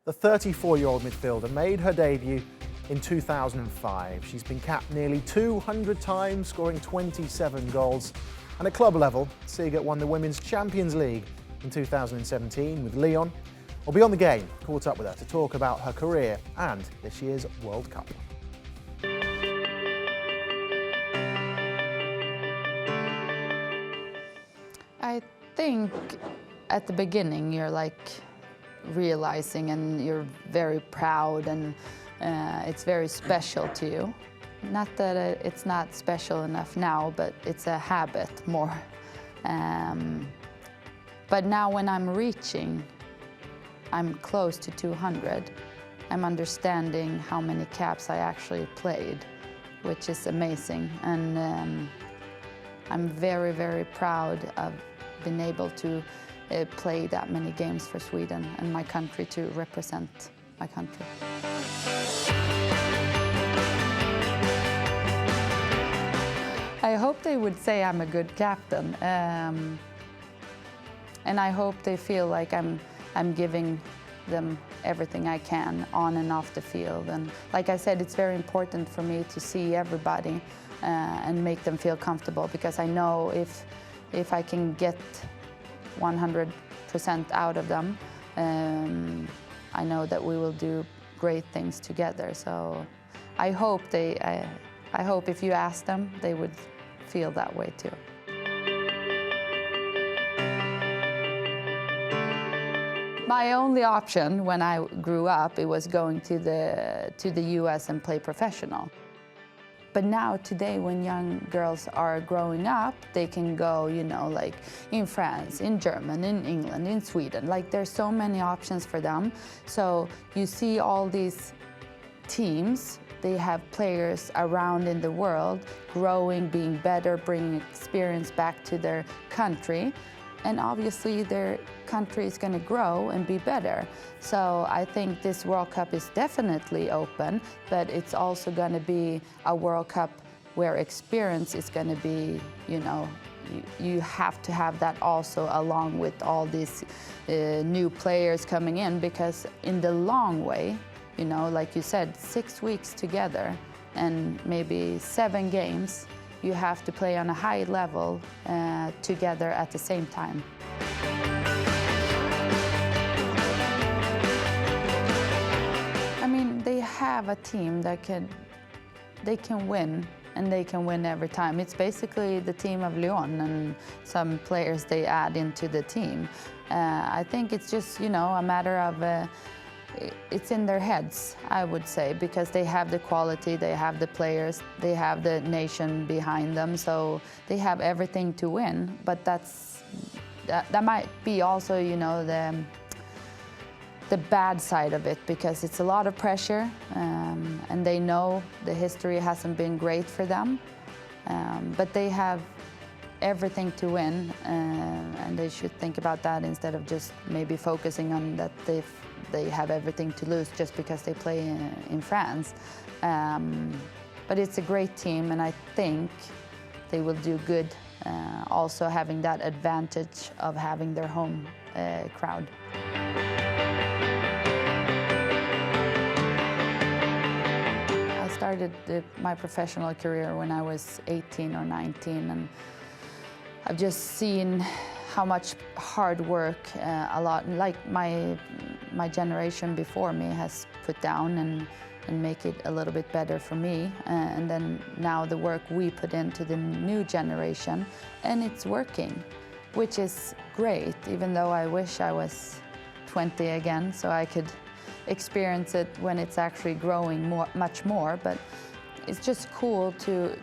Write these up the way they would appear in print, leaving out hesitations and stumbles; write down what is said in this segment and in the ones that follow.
The 34-year-old midfielder made her debut in 2005. She's been capped nearly 200 times, scoring 27 goals. And at club level, Seger won the Women's Champions League in 2017 with Lyon. Well, beyond the game, caught up with her to talk about her career and this year's World Cup. I think at the beginning you're like realizing and you're very proud and it's very special to you. Not that it's not special enough now, but it's a habit more. But now when I'm close to 200, I'm understanding how many caps I actually played, which is amazing. And I'm very, very proud of being able to play that many games for Sweden and my country, to represent my country. I hope they would say I'm a good captain, and I hope they feel like I'm giving them everything I can on and off the field. And like I said, it's very important for me to see everybody and make them feel comfortable, because I know if I can get 100% out of them, I know that we will do great things together. So I hope I hope if you ask them, they would feel that way too. My only option when I grew up, it was going to the US and play professional. But now, today, when young girls are growing up, they can go, you know, like in France, in Germany, in England, in Sweden. Like, there's so many options for them. So you see all these teams, they have players around in the world growing, being better, bringing experience back to their country. And obviously their country is going to grow and be better. So I think this World Cup is definitely open, but it's also going to be a World Cup where experience is going to be, you know, you have to have that also along with all these new players coming in, because in the long way, you know, like you said, 6 weeks together and maybe 7 games, you have to play on a high level together at the same time. I mean, they have a team that they can win, and they can win every time. It's basically the team of Lyon and some players they add into the team. I think it's just, you know, a matter of it's in their heads, I would say, because they have the quality, they have the players, they have the nation behind them, so they have everything to win. But that might be also, you know, the bad side of it, because it's a lot of pressure, and they know the history hasn't been great for them, but they have everything to win, and they should think about that instead of just maybe focusing on that they have everything to lose just because they play in France. But it's a great team, and I think they will do good, also having that advantage of having their home crowd. I started my professional career when I was 18 or 19, and I've just seen how much hard work a lot, like my generation before me has put down and make it a little bit better for me. And then now the work we put into the new generation, and it's working, which is great, even though I wish I was 20 again so I could experience it when it's actually growing much more. But it's just cool to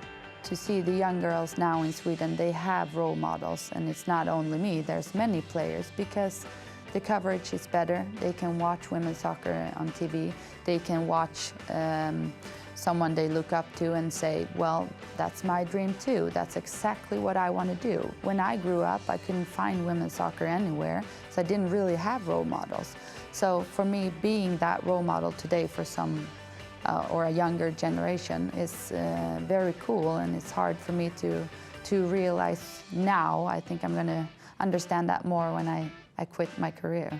see the young girls now in Sweden. They have role models, and it's not only me, there's many players, because the coverage is better. They can watch women's soccer on TV. They can watch someone they look up to and say, well, that's my dream too. That's exactly what I want to do. When I grew up, I couldn't find women's soccer anywhere, so I didn't really have role models. So for me, being that role model today for some or a younger generation is very cool, and it's hard for me to realize now. I think I'm going to understand that more when I quit my career.